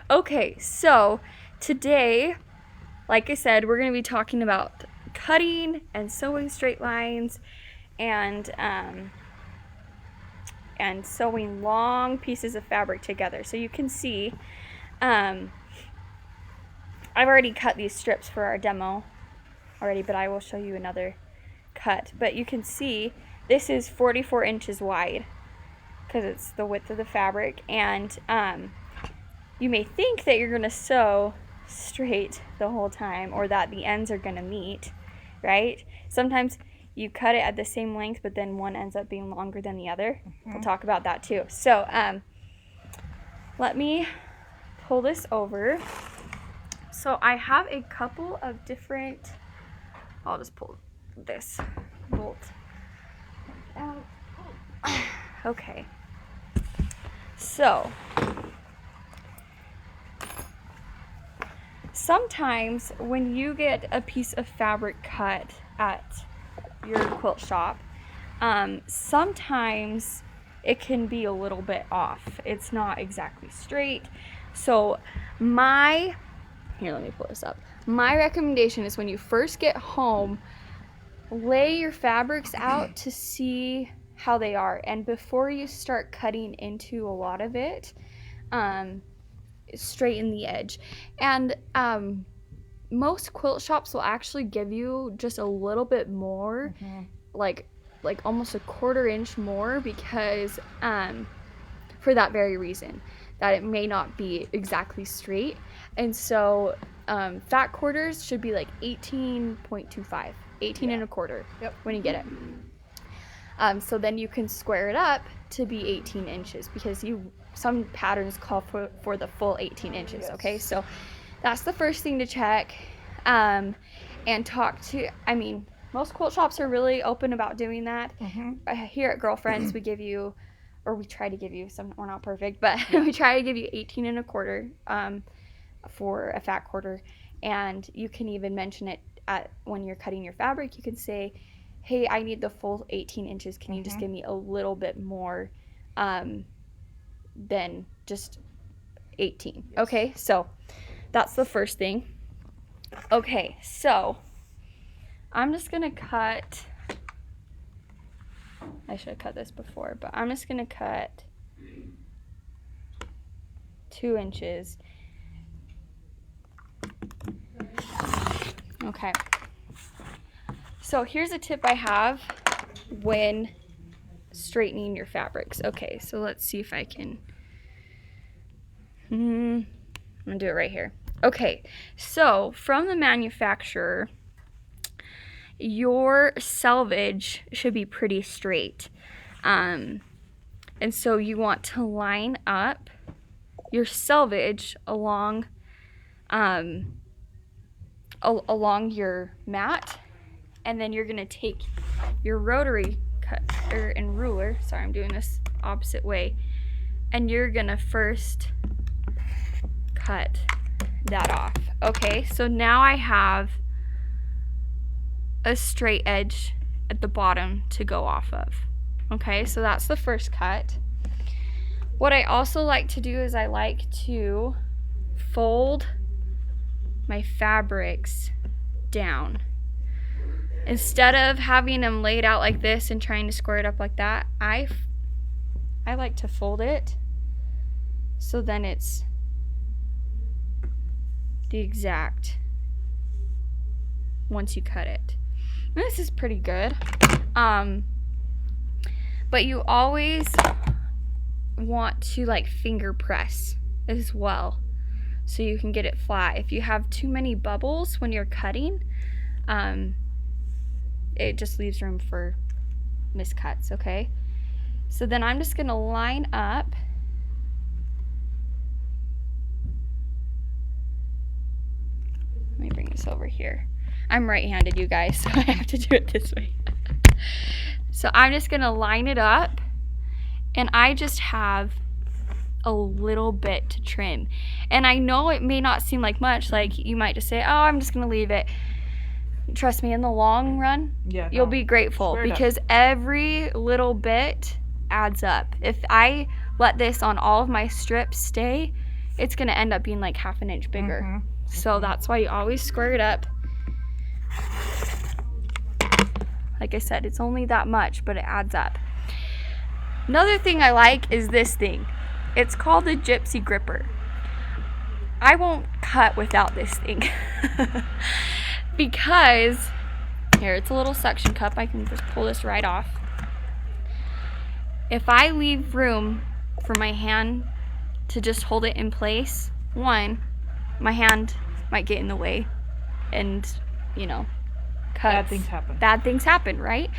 Okay, so today, like I said, we're going to be talking about cutting and sewing straight lines and sewing long pieces of fabric together. So you can see, I've already cut these strips for our demo already, but I will show you another cut. But you can see this is 44 inches wide because it's the width of the fabric, and you may think that you're going to sew straight the whole time, or that the ends are going to meet, right? Sometimes you cut it at the same length, but then one ends up being longer than the other. We'll talk about that too. So let me pull this over. So I have a couple of different, I'll just pull this bolt out. Okay, so sometimes when you get a piece of fabric cut at your quilt shop, sometimes it can be a little bit off. It's not exactly straight. So here, let me pull this up. My recommendation is when you first get home, lay your fabrics out to see how they are, and before you start cutting into a lot of it, straighten the edge. And most quilt shops will actually give you just a little bit more, like almost a 1/4 inch more, because for that very reason, that it may not be exactly straight. And so fat quarters should be like 18.25, 18.25 when you get it. So then you can square it up to be 18 inches, because some patterns call for the full 18 inches. Yes. Okay, so that's the first thing to check, and talk to, most quilt shops are really open about doing that. Here at Girlfriends, we give you, or we try to give you, we're not perfect, but we try to give you 18.25 for a fat quarter. And you can even mention it when you're cutting your fabric. You can say, hey, I need the full 18 inches. Can you just give me a little bit more than just 18? Yes. Okay, so that's the first thing. Okay, so I'm just going to cut, I should have cut this before, but I'm just going to cut 2 inches. Okay. So here's a tip I have when straightening your fabrics. Okay, so let's see if I can, I'm gonna do it right here. Okay, so from the manufacturer, your selvage should be pretty straight. And so you want to line up your selvage along your mat, and then you're going to take your rotary cutter and ruler, sorry, I'm doing this opposite way, and you're going to first cut that off. Okay, so now I have a straight edge at the bottom to go off of. Okay, so that's the first cut. What I also like to do is I like to fold my fabrics down. Instead of having them laid out like this and trying to square it up like that, I like to fold it so then it's the exact once you cut it. And this is pretty good. But you always want to like finger press as well, so you can get it flat. If you have too many bubbles when you're cutting, it just leaves room for miscuts, okay? So then I'm just gonna line up let me bring this over here. I'm right-handed, you guys, so I have to do it this way. So I'm just gonna line it up, and I just have a little bit to trim. And I know it may not seem like much, like you might just say, oh, I'm just gonna leave it. Trust me, in the long run, you'll be grateful, because every little bit adds up. If I let this on all of my strips stay, it's going to end up being like half an inch bigger. So that's why you always square it up. Like I said, it's only that much, but it adds up. Another thing I like is this thing. It's called the Gypsy Gripper. I won't cut without this thing. Because, here, it's a little suction cup. I can just pull this right off. If I leave room for my hand to just hold it in place, one, my hand might get in the way and, you know, cuts. Bad things happen. Bad things happen, right?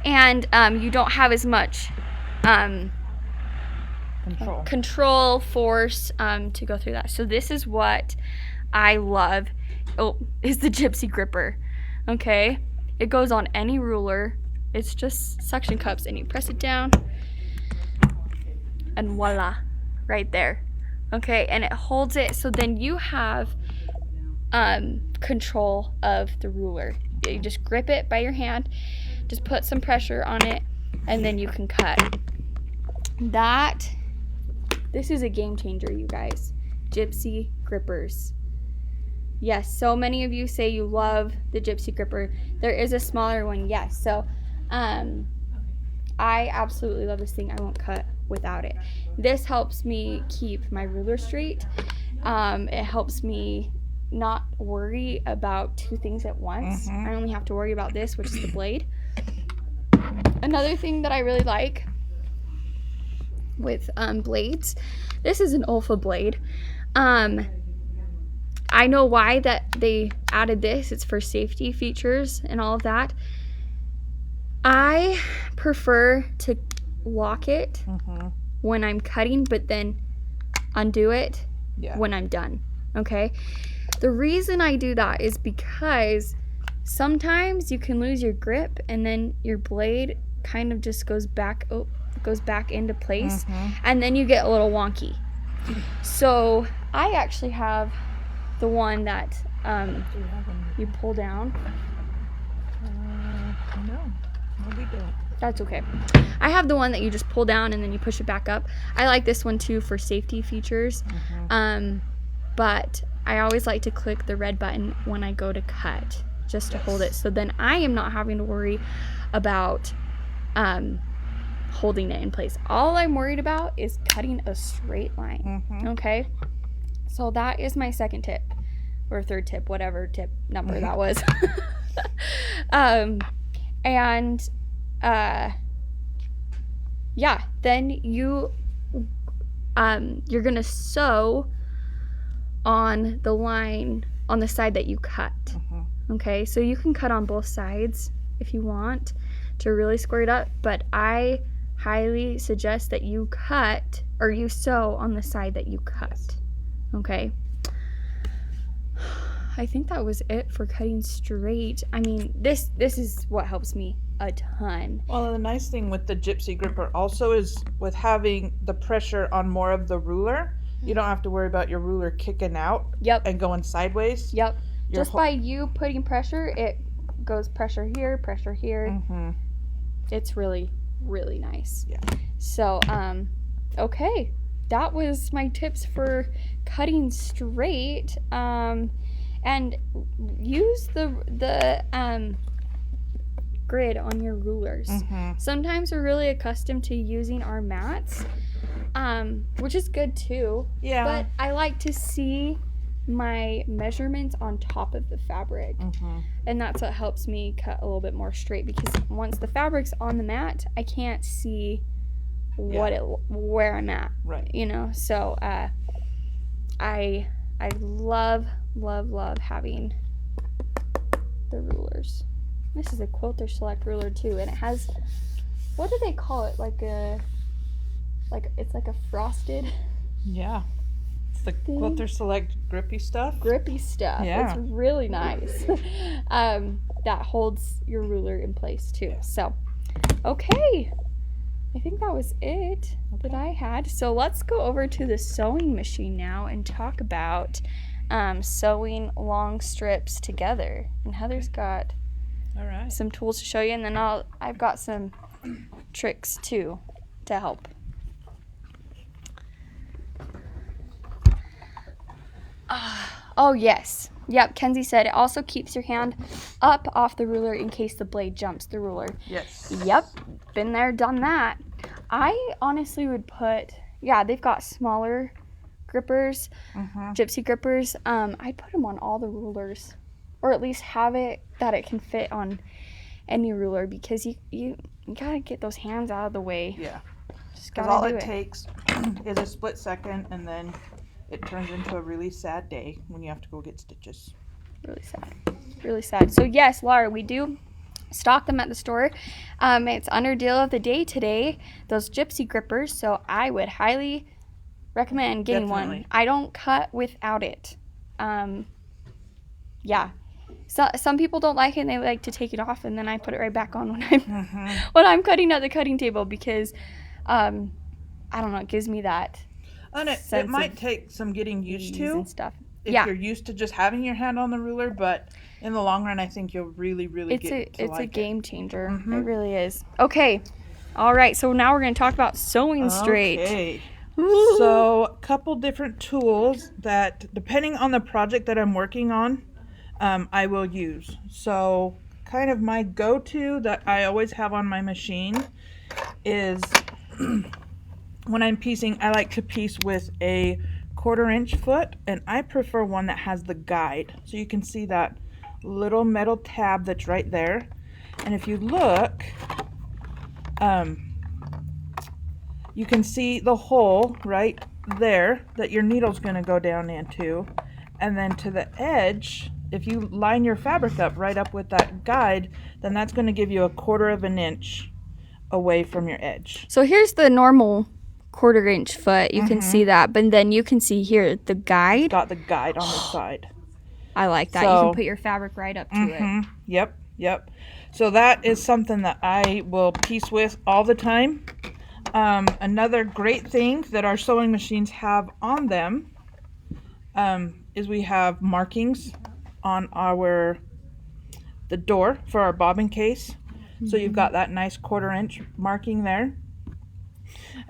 And you don't have as much control, force to go through that. So this is what I love. Is the Gypsy Gripper. Okay? It goes on any ruler. It's just suction cups, and you press it down, and voila, right there. Okay, and it holds it, so then you have control of the ruler. You just grip it by your hand, just put some pressure on it, and then you can cut. This is a game changer, you guys. Gypsy Grippers. Yes, so many of you say you love the Gypsy Gripper. There is a smaller one, yes. So I absolutely love this thing. I won't cut without it. This helps me keep my ruler straight. It helps me not worry about two things at once. I only have to worry about this, which is the blade. Another thing that I really like with blades, this is an Olfa blade. I know why that they added this. It's for safety features and all of that. I prefer to lock it when I'm cutting, but then undo it when I'm done. Okay? The reason I do that is because sometimes you can lose your grip and then your blade kind of just goes back into place, and then you get a little wonky. So I actually have the one that you pull down. No, we don't. That's okay. I have the one that you just pull down and then you push it back up. I like this one too for safety features. But I always like to click the red button when I go to cut, just to hold it. So then I am not having to worry about holding it in place. All I'm worried about is cutting a straight line. Okay? So that is my second tip, or third tip, whatever tip number that was. Then you're gonna sew on the line on the side that you cut. Okay, so you can cut on both sides if you want to really square it up, but I highly suggest that you cut or you sew on the side that you cut. Okay, I think that was it for cutting straight. I mean, this is what helps me a ton. Well, the nice thing with the Gypsy Gripper also is with having the pressure on more of the ruler, you don't have to worry about your ruler kicking out and going sideways. Just by you putting pressure, it goes pressure here. It's really, really nice. So, okay. That was my tips for cutting straight. And use the grid on your rulers. Sometimes we're really accustomed to using our mats, which is good too. But I like to see my measurements on top of the fabric. And that's what helps me cut a little bit more straight, because once the fabric's on the mat, I can't see where I'm at. You know, so I love having the rulers. This is a Quilter Select ruler too, and it has, what do they call it? It's like a frosted. It's the Quilter Select grippy stuff. It's really nice. That holds your ruler in place too. So, okay. I think that was it that I had. So let's go over to the sewing machine now and talk about sewing long strips together. And Heather's got some tools to show you, and then I've got some tricks too to help. Oh, yes. Yep, Kenzie said it also keeps your hand up off the ruler in case the blade jumps the ruler. Yes. Yep, been there, done that. I honestly would put, they've got smaller grippers, Gypsy Grippers. I'd put them on all the rulers, or at least have it that it can fit on any ruler, because you gotta get those hands out of the way. Yeah. Just because all it takes is a split second, and then it turns into a really sad day when you have to go get stitches. Really sad. Really sad. So yes, Laura, we do stock them at the store. It's under deal of the day today, those Gypsy Grippers. So I would highly recommend getting one. I don't cut without it. So some people don't like it and they like to take it off, and then I put it right back on when I'm cutting at the cutting table, because I don't know, it gives me that. And it might take some getting used to and stuff. If you're used to just having your hand on the ruler, but in the long run, I think you'll really it's a game changer. It really is. Okay, all right. So now we're going to talk about sewing straight. Okay. So a couple different tools that, depending on the project that I'm working on, I will use. So kind of my go-to that I always have on my machine is when I'm piecing, I like to piece with a 1/4-inch foot, and I prefer one that has the guide. So you can see that little metal tab that's right there. And if you look, you can see the hole right there that your needle's going to go down into. And then to the edge, if you line your fabric up right up with that guide, then that's going to give you a 1/4 inch away from your edge. So here's the normal 1/4-inch foot. You can see that, but then you can see here the guide. It's got the guide on the side. I like that. So, you can put your fabric right up to it. Yep. So that is something that I will piece with all the time. Another great thing that our sewing machines have on them is we have markings on the door for our bobbin case. So you've got that nice 1/4-inch marking there.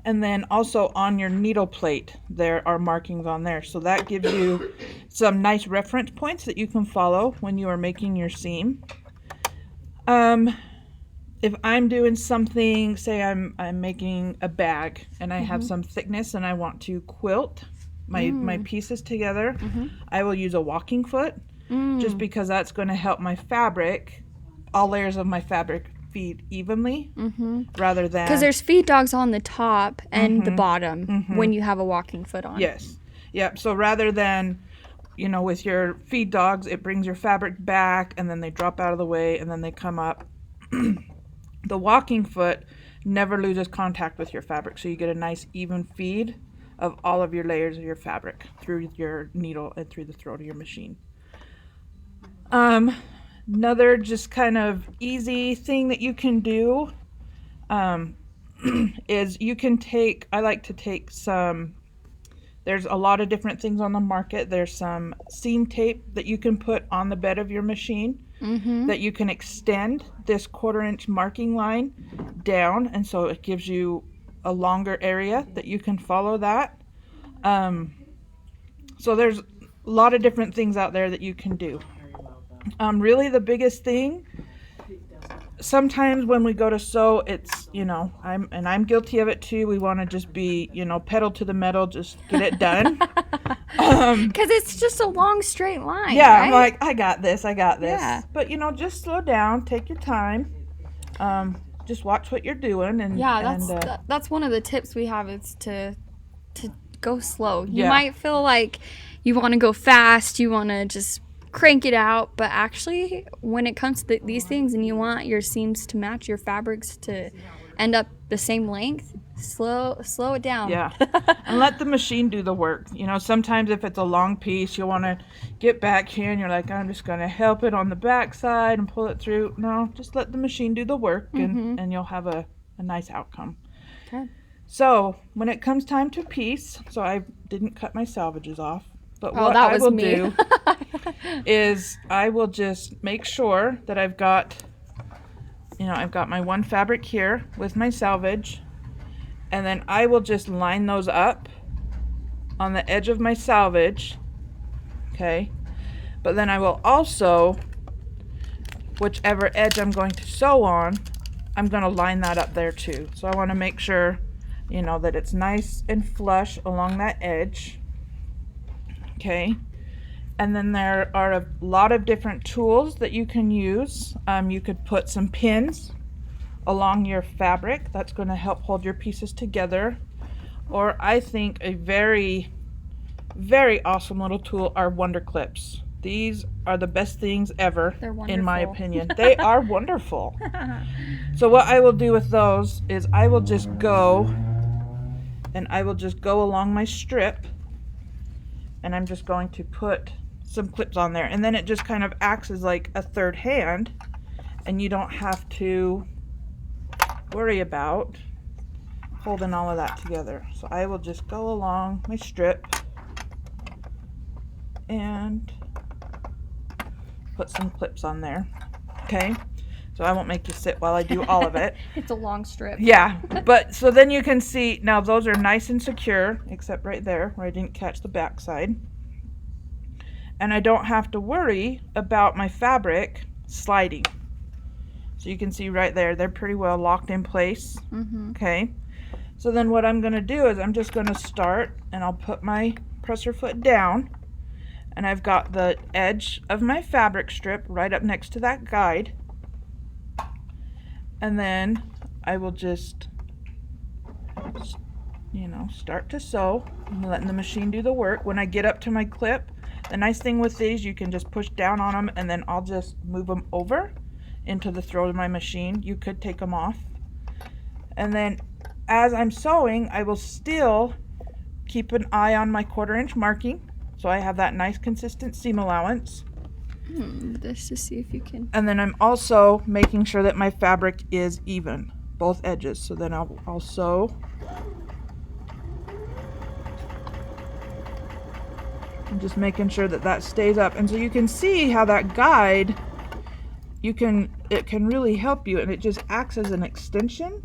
And then also on your needle plate, there are markings on there. So that gives you some nice reference points that you can follow when you are making your seam. If I'm doing something, say I'm making a bag and I have some thickness and I want to quilt my pieces together, I will use a walking foot, just because that's going to help my fabric, all layers of my fabric, feed evenly, rather than, because there's feed dogs on the top and the bottom when you have a walking foot on. Yes. Yep. So rather than, with your feed dogs, it brings your fabric back and then they drop out of the way and then they come up. The walking foot never loses contact with your fabric, so you get a nice even feed of all of your layers of your fabric through your needle and through the throat of your machine. Another just kind of easy thing that you can do is I like to take some, there's a lot of different things on the market. There's some seam tape that you can put on the bed of your machine that you can extend this 1/4-inch marking line down, and so it gives you a longer area that you can follow that. So there's a lot of different things out there that you can do. Really the biggest thing, sometimes when we go to sew, it's, I'm guilty of it too. We want to just be, pedal to the metal, just get it done. Because it's just a long straight line. Yeah, right? I'm like, I got this. Yeah. But, just slow down, take your time. Just watch what you're doing. And that's one of the tips we have, is to go slow. You might feel like you want to go fast, you want to just crank it out, but actually when it comes to these things and you want your seams to match your fabrics to end up the same length, slow it down. Yeah. And let the machine do the work. Sometimes if it's a long piece, you want to get back here and you're like, I'm just going to help it on the back side and pull it through. No, just let the machine do the work, and you'll have a nice outcome. Okay. So when it comes time to piece, so I didn't cut my salvages off, but what that I was will me. do is I will just make sure that I've got my one fabric here with my salvage, and then I will just line those up on the edge of my salvage, okay? But then I will also, whichever edge I'm going to sew on, I'm going to line that up there too. So I want to make sure, you know, that it's nice and flush along that edge, okay? And then there are a lot of different tools that you can use. You could put some pins along your fabric. That's going to help hold your pieces together. Or I think a very, very awesome little tool are Wonder Clips. These are the best things ever, in my opinion. They are wonderful. So what I will do with those is I will just go along my strip, and I'm just going to put some clips on there, and then it just kind of acts as like a third hand, and you don't have to worry about holding all of that together. So I will just go along my strip and put some clips on there, okay? So I won't make you sit while I do all of it. It's a long strip. Yeah, but so then you can see, now those are nice and secure, except right there where I didn't catch the back side. And I don't have to worry about my fabric sliding. So you can see right there, they're pretty well locked in place. Okay. So then what I'm going to do is I'm just going to start, and I'll put my presser foot down, and I've got the edge of my fabric strip right up next to that guide. And then I will just, you know, start to sew. I'm letting the machine do the work. When I get up to my clip, the nice thing with these, you can just push down on them, and then I'll just move them over into the throat of my machine. You could take them off. And then as I'm sewing, I will still keep an eye on my 1/4 inch marking, so I have that nice consistent seam allowance. This to see if you can. And then I'm also making sure that my fabric is even, both edges. So then I'll sew. I'm just making sure that that stays up. And so you can see how that guide, it can really help you, and it just acts as an extension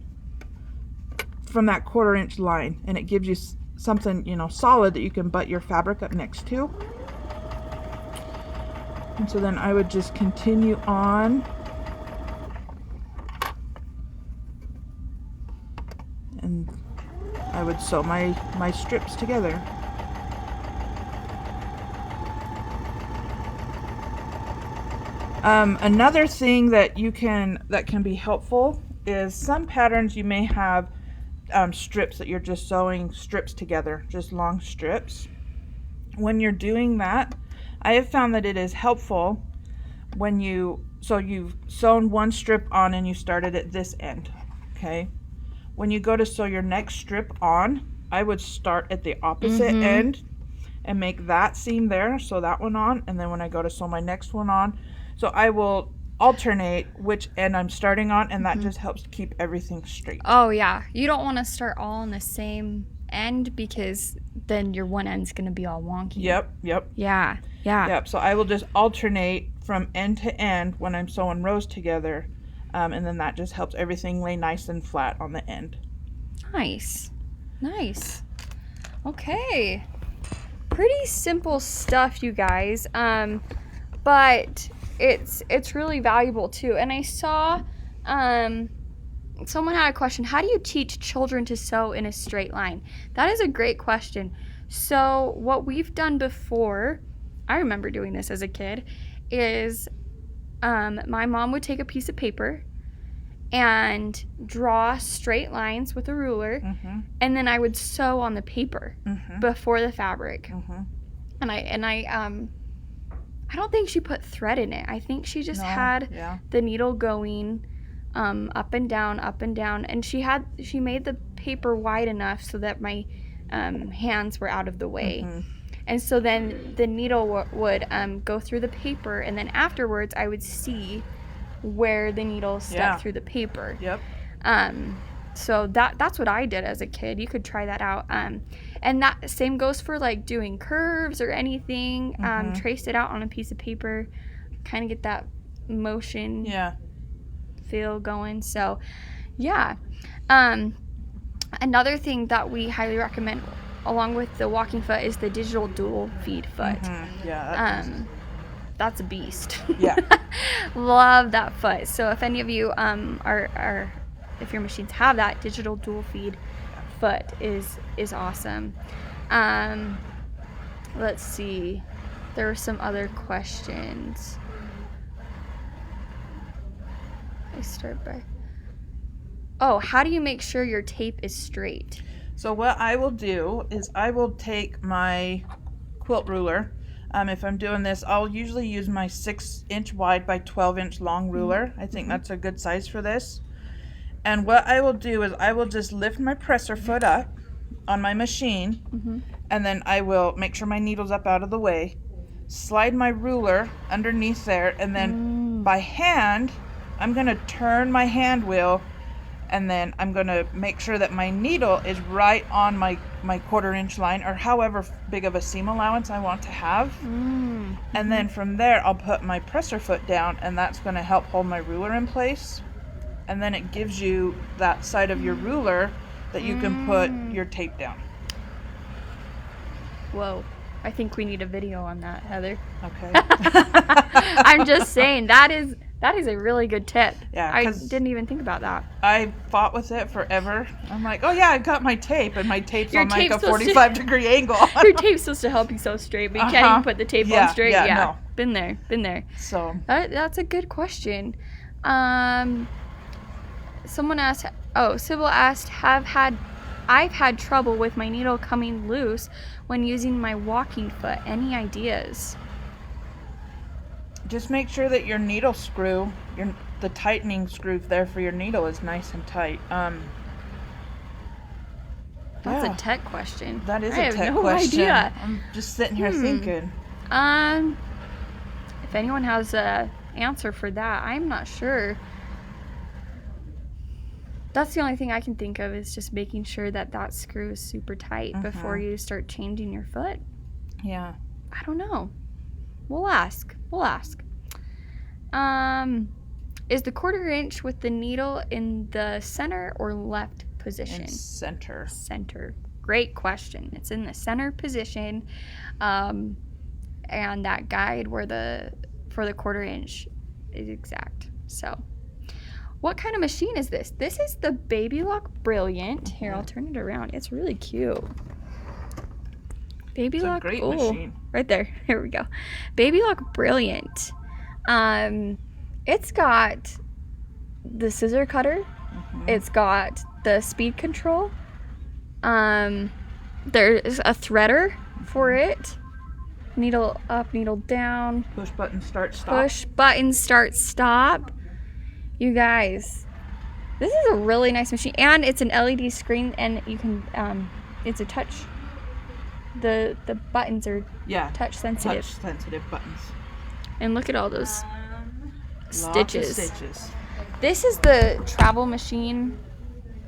from that 1/4 inch line, and it gives you something, you know, solid that you can butt your fabric up next to. And so then I would just continue on, and I would sew my strips together. Another thing that can be helpful is some patterns you may have strips that you're just sewing strips together, just long strips. When you're doing that, I have found that it is helpful when you've sewn one strip on and you started at this end, okay? When you go to sew your next strip on, I would start at the opposite end and make that seam there, sew that one on, and then when I go to sew my next one on, so I will alternate which end I'm starting on, and that just helps keep everything straight. Oh yeah, you don't want to start all on the same end, because then your one end's going to be all wonky. Yep. Yeah. Yep, so I will just alternate from end to end when I'm sewing rows together, and then that just helps everything lay nice and flat on the end. Nice. Okay. Pretty simple stuff, you guys. But it's really valuable too. And I saw someone had a question: how do you teach children to sew in a straight line? That is a great question. So what we've done before, I remember doing this as a kid, is my mom would take a piece of paper and draw straight lines with a ruler, and then I would sew on the paper before the fabric. And I don't think she put thread in it. I think she just had the needle going up and down, and she made the paper wide enough so that my hands were out of the way. And so then the needle would go through the paper, and then afterwards I would see where the needle stuck through the paper. So that's what I did as a kid. You could try that out. And that same goes for like doing curves or anything. Trace it out on a piece of paper, kind of get that motion feel going. So yeah. Another thing that we highly recommend along with the walking foot is the digital dual feed foot. Yeah. That's a beast. Yeah. Love that foot. So if any of you if your machines have that digital dual feed foot is awesome. Let's see. There were some other questions. How do you make sure your tape is straight? So what I will do is I will take my quilt ruler. If I'm doing this, I'll usually use my 6-inch wide by 12-inch long ruler. I think that's a good size for this. And what I will do is I will just lift my presser foot up on my machine, and then I will make sure my needle's up out of the way, slide my ruler underneath there, and then by hand, I'm going to turn my hand wheel, and then I'm going to make sure that my needle is right on my 1/4-inch line, or however big of a seam allowance I want to have. And then from there, I'll put my presser foot down, and that's going to help hold my ruler in place. And then it gives you that side of your ruler that you can put your tape down. Whoa. I think we need a video on that, Heather. Okay. I'm just saying, that is a really good tip. Yeah, I didn't even think about that. I fought with it forever. I'm like, oh yeah, I've got my tape, and my tape's Your on like tape's a supposed 45-degree angle. Your tape's supposed to help you sew straight, but you can't even put the tape on straight. Yeah, no. Been there. So that's a good question. Someone asked, Sybil asked, I've had trouble with my needle coming loose when using my walking foot. Any ideas? just make sure that your needle screw, the tightening screw there for your needle is nice and tight. That's a tech question. That is I a have tech no question. idea. I'm just sitting here thinking. If anyone has a answer for that, I'm not sure. That's the only thing I can think of is just making sure that screw is super tight before you start changing your foot. Yeah. I don't know. We'll ask. Is the 1/4 inch with the needle in the center or left position? In center. Center. Great question. It's in the center position. And that guide for the 1/4 inch is exact. So, what kind of machine is this? This is the Babylock Brilliant. Here, I'll turn it around. It's really cute. Babylock. It's a great machine. Right there. Here we go. Babylock Brilliant. It's got the scissor cutter. It's got the speed control. There's a threader for it. Needle up, needle down. Push button, start, stop. Push button, start, stop. You guys, this is a really nice machine, and it's an LED screen, and you can, it's a touch. The buttons are touch sensitive. Touch sensitive buttons. And look at all those stitches. This is the travel machine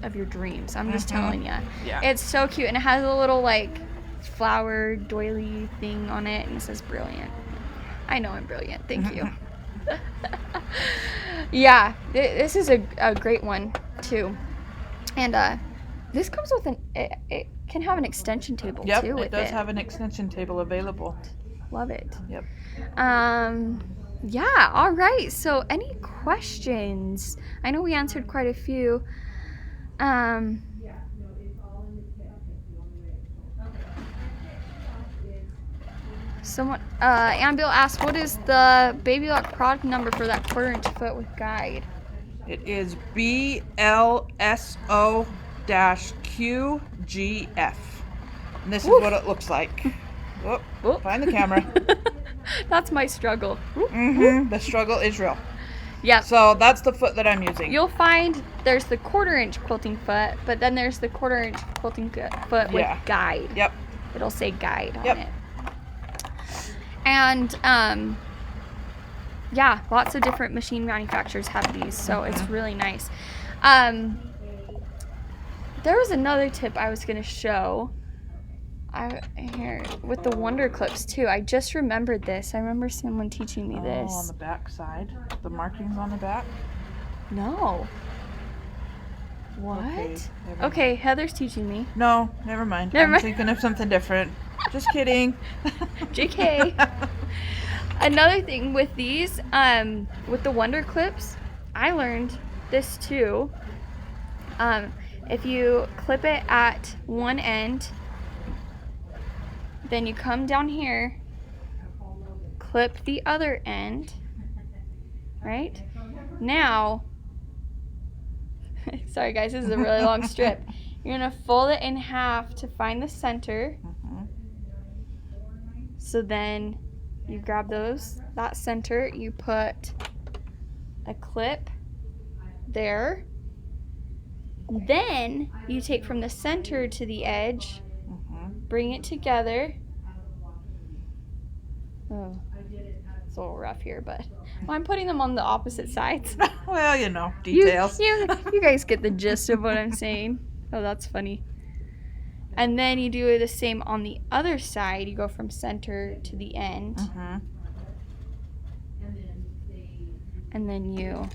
of your dreams. I'm just telling you. Yeah. It's so cute, and it has a little like flower doily thing on it, and it says brilliant. I know I'm brilliant. Thank you. Yeah, this is a great one too, and this comes with it can have an extension table too. It does have an extension table available. Love it. Yep. Yeah. All right. So, any questions? I know we answered quite a few. Someone, Anvil asked, what is the Babylock product number for that 1/4 inch foot with guide? It is BLSO-QGF. And this is what it looks like. Oh, find the camera. That's my struggle. The struggle is real. Yeah. So that's the foot that I'm using. You'll find there's the 1/4 inch quilting foot, but then there's the 1/4 inch quilting foot with guide. Yep. It'll say guide on it. And yeah, lots of different machine manufacturers have these, so it's really nice. There was another tip I was gonna show. Here with the Wonder Clips too. I just remembered this. I remember someone teaching me this. On the back side, the markings on the back. No. What? Okay, Okay, Heather's teaching me. No, never mind. Never I'm mind. thinking of something different. Just kidding. JK. Another thing with these, with the Wonder Clips, I learned this too. If you clip it at one end, then you come down here, clip the other end, right? Now, sorry guys, this is a really long strip. You're gonna fold it in half to find the center. So then you grab that center, you put a clip there. Then you take from the center to the edge, bring it together. Oh, it's a little rough here, but I'm putting them on the opposite sides. Well, you know, details. You guys get the gist of what I'm saying. Oh, that's funny. And then you do the same on the other side. You go from center to the end. And then you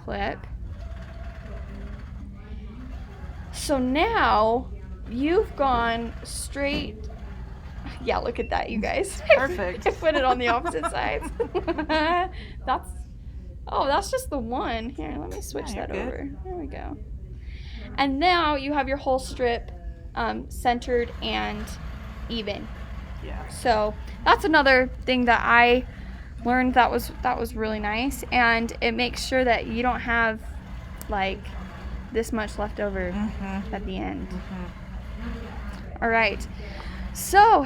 clip. So now you've gone straight. Yeah, look at that, you guys. Perfect. I put it on the opposite sides. That's just the one. Here, let me switch that over. There we go. And now you have your whole strip centered and even. Yeah. So that's another thing that I learned that was really nice, and it makes sure that you don't have like this much left over at the end. All right. So